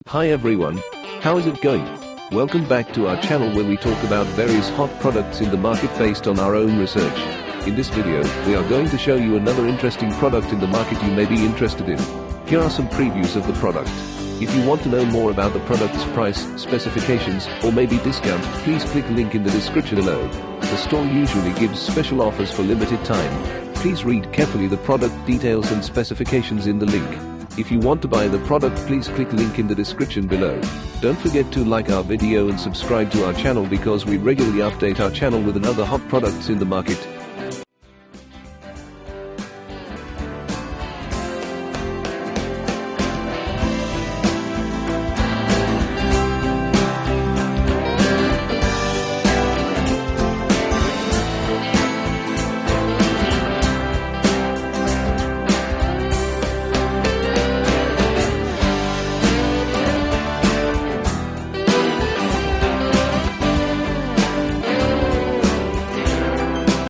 Hi everyone, how is it going? Welcome back to our channel where we talk about various hot products in the market based on our own research. In this video, we are going to show you another interesting product in the market you may be interested in. Here are some previews of the product. If you want to know more about the product's price, specifications, or maybe discount, please click link in the description below. The store usually gives special offers for limited time. Please read carefully the product details and specifications in the link. If you want to buy the product, please click link in the description below. Don't forget to like our video and subscribe to our channel because we regularly update our channel with another hot products in the market.